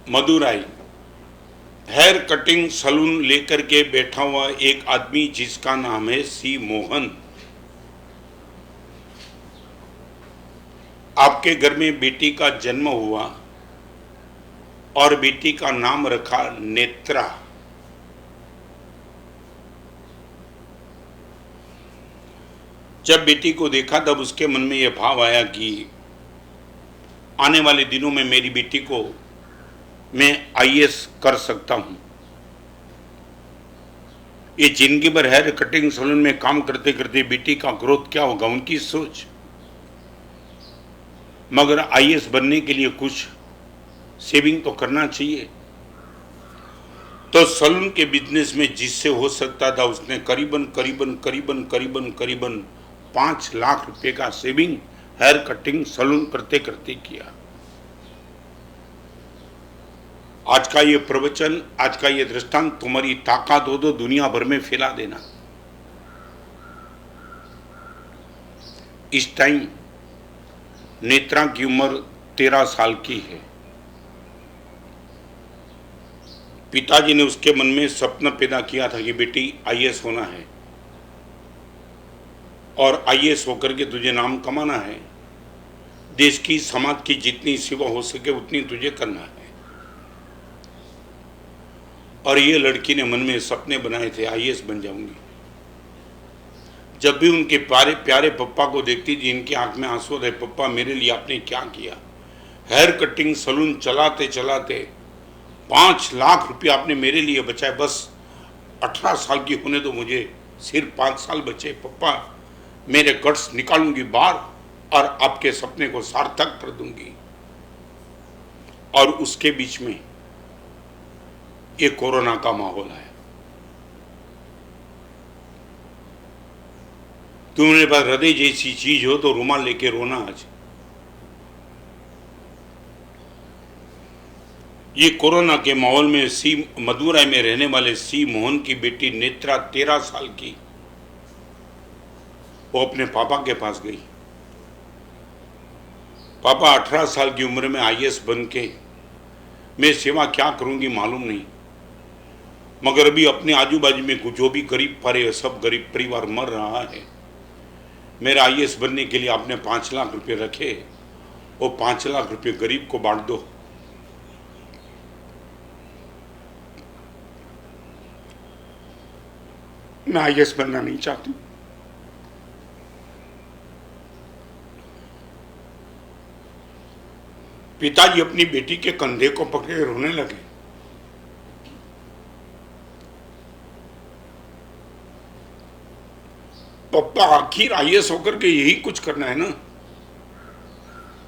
Madurai hair cutting salon लेकर के बैठा हुआ एक आदमी जिसका नाम है सी मोहन। आपके घर में बेटी का जन्म हुआ और बेटी का नाम रखा नेत्रा। जब बेटी को देखा तब उसके मन में यह भाव आया कि आने वाले दिनों में मेरी बेटी को मैं आईएएस कर सकता हूं। ये जिंदगी भर हेयर कटिंग सैलून में काम करते करते बेटी का ग्रोथ क्या होगा, उनकी सोच। मगर आईएएस बनने के लिए कुछ सेविंग तो करना चाहिए। तो सैलून के बिजनेस में जिससे हो सकता था उसने करीबन करीबन करीबन करीबन करीबन 5 लाख रुपए का सेविंग हेयर कटिंग सैलून करते करते किया। आज का ये प्रवचन, आज का ये दृष्टांत तुम्हारी ताकत हो तो दुनिया भर में फैला देना। इस टाइम नेत्रा की उम्र 13 साल की है। पिताजी ने उसके मन में सपना पैदा किया था कि बेटी आईएएस होना है और आईएएस होकर के तुझे नाम कमाना है, देश की समाज की जितनी सेवा हो सके उतनी तुझे करना है। और ये लड़की ने मन में सपने बनाए थे, आईएएस बन जाऊंगी। जब भी उनके प्यारे प्यारे पप्पा को देखती थी इनकी आंख में आंसू आते, पप्पा मेरे लिए आपने क्या किया। हेयर कटिंग सैलून चलाते चलाते 5 लाख रुपया आपने मेरे लिए बचाए। बस 18 साल की होने तो मुझे सिर्फ 5 साल बचे। पप्पा मेरे गट्स निकालूंगी बाहर और आपके सपने को सार्थक कर दूंगी। और उसके बीच में ये कोरोना का माहौल है। तुम्हारे पास हृदय जैसी चीज हो तो रुमाल लेके रोना। आज ये कोरोना के माहौल में सी मदुराई में रहने वाले सी मोहन की बेटी नेत्रा 13 साल की, वो अपने पापा के पास गई। पापा 18 साल की उम्र में आईएएस बन के मैं सेवा क्या करूंगी मालूम नहीं, मगर अभी अपने आजू बाजू में जो भी गरीब पारे सब गरीब परिवार मर रहा है। मेरा आईएएस बनने के लिए आपने 5 लाख रुपए रखे, वो 5 लाख रुपए गरीब को बांट दो। मैं आईएएस बनना नहीं चाहती। पिताजी अपनी बेटी के कंधे को पकड़े रोने लगे। पप्पा आखिर आईएएस होकर के यही कुछ करना है ना।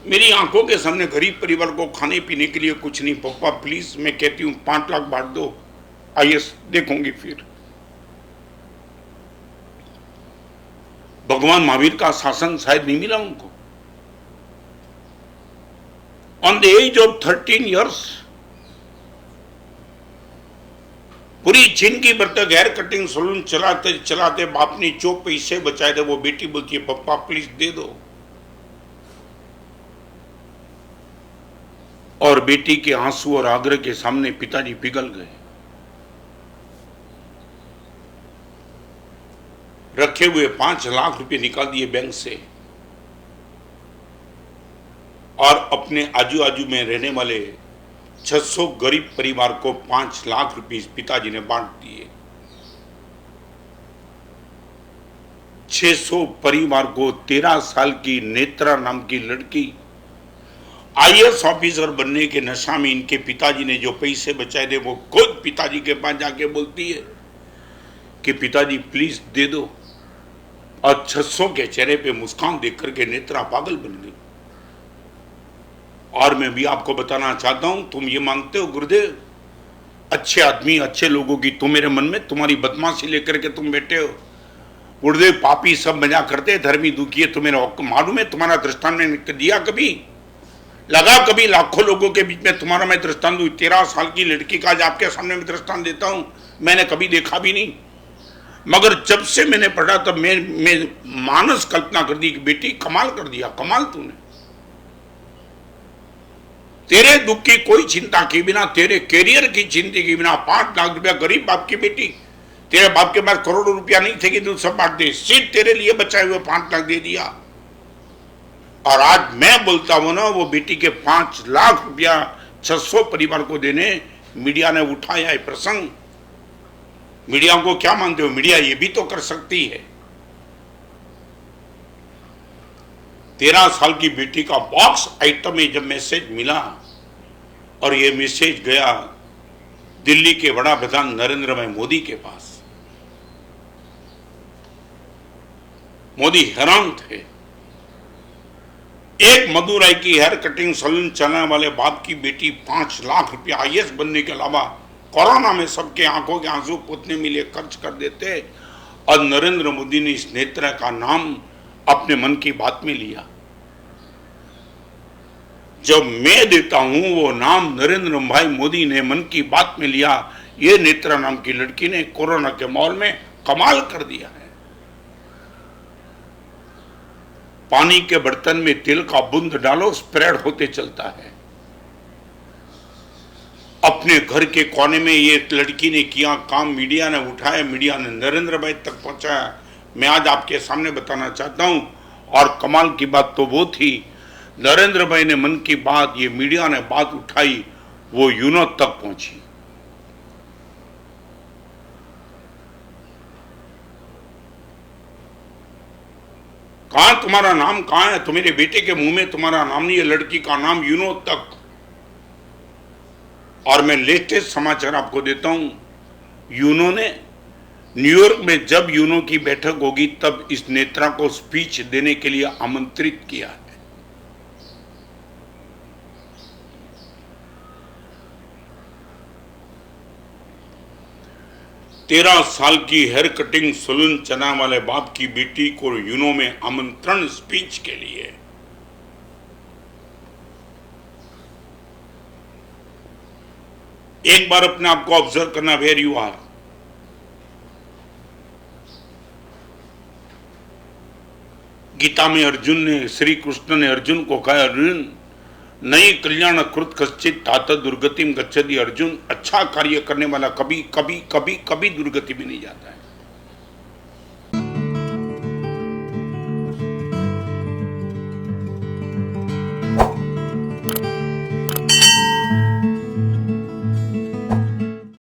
मेरी आंखों के सामने गरीब परिवार को खाने पीने के लिए कुछ नहीं। पप्पा प्लीज मैं कहती हूं 5 लाख बांट दो, आईएएस देखूंगी फिर। भगवान महावीर का शासन शायद नहीं मिला उनको। On the age of 13 years पूरी जिंदगी भर तक हेयर कटिंग सैलून चलाते चलाते बाप ने जो पैसे बचाए थे वो बेटी बोलती है पप्पा प्लीज दे दो। और बेटी के आंसू और आग्रह के सामने पिताजी पिघल गए। रखे हुए 5 लाख रुपए निकाल दिए बैंक से और अपने आजू बाजू में रहने वाले 600 गरीब परिवार को 5 लाख रुपए पिताजी ने बांट दिए। 600 परिवार को 13 साल की नेत्रा नाम की लड़की आईएएस ऑफिसर बनने के नशा में इनके पिताजी ने जो पैसे बचाए थे वो खुद पिताजी के पास जाके बोलती है कि पिताजी प्लीज दे दो। और 600 के चेहरे पे मुस्कान देख करके नेत्रा पागल बन गई। और मैं भी आपको बताना चाहता हूं, तुम ये मांगते हो गुरुदेव अच्छे आदमी अच्छे लोगों की, तुम मेरे मन में तुम्हारी बदमाशी लेकर के तुम बैठे हो। गुरुदेव पापी सब मजा करते, धर्मी दुखी है। तुम्हें मालूम है तुम्हारा दृष्टांत मैंने दिया कभी लगा कभी लाखों लोगों के बीच में तुम्हारा मैं दृष्टांत दूं। 13 साल की लड़की का आज आपके सामने मैं दृष्टांत देता हूं, मैंने कभी देखा भी नहीं। मगर जब से मैंने पढ़ा तब मैं मानस कल्पना कर दी कि बेटी कमाल कर दिया, कमाल तूने। तेरे दुख की कोई चिंता के बिना, तेरे कैरियर की चिंता के बिना 5 लाख रुपया गरीब बाप की बेटी, तेरे बाप के पास करोड़ों रुपया नहीं थे कि तू सब बांट दे, सिर्फ तेरे लिए बचाए हुए 5 लाख दे दिया। और आज मैं बोलता हूं ना, वो बेटी के 5 लाख रुपया 600 परिवार को देने मीडिया ने उठाया है प्रसंग। मीडिया को क्या मानते हो? मीडिया ये भी तो कर सकती है। 13 साल की बेटी का बॉक्स आइटम में जब मैसेज मिला और ये मैसेज गया दिल्ली के बड़ा प्रधान नरेंद्र भाई मोदी के पास, मोदी हैरान थे। एक मदुराई की हेयर कटिंग सैलून चलाने वाले बाप की बेटी 5 लाख रुपया आईएएस बनने के अलावा कोरोना में सबके आंखों के आंसू पोतने में लिए खर्च कर देते, और नरेंद्र मोदी ने इस नेत्रा का नाम अपने मन की बात में लिया। जब मैं देता हूं वो नाम नरेंद्र भाई मोदी ने मन की बात में लिया, ये नेत्रा नाम की लड़की ने कोरोना के माहौल में कमाल कर दिया है। पानी के बर्तन में तेल का बूंद डालो, स्प्रेड होते चलता है। अपने घर के कोने में ये लड़की ने किया काम, मीडिया ने उठाया, मीडिया ने नरेंद्र भाई तक पहुंचाया। मैं आज आपके सामने बताना चाहता हूं, और कमाल की बात तो वो थी, नरेंद्र भाई ने मन की बात, ये मीडिया ने बात उठाई, वो यूनो तक पहुंची। कहां तुम्हारा नाम कहां है? तुम्हारे बेटे के मुंह में तुम्हारा नाम नहीं है, लड़की का नाम यूनो तक। और मैं लेटेस्ट समाचार आपको देता हूं, यूनो ने न्यूयॉर्क में जब यूनो की बैठक होगी तब इस नेत्रा को स्पीच देने के लिए आमंत्रित किया है। तेरह साल की हेयर कटिंग सैलून चलाने वाले बाप की बेटी को यूनो में आमंत्रण स्पीच के लिए। एक बार अपने आप को ऑब्जर्व करना, वेयर यू आर। गीता में अर्जुन ने, श्री कृष्ण ने अर्जुन को कहा, अर्जुन नई कल्याण कृत कश्चित तात दुर्गतिम गच्छति। अर्जुन, अच्छा कार्य करने वाला कभी कभी कभी कभी दुर्गति में नहीं जाता है।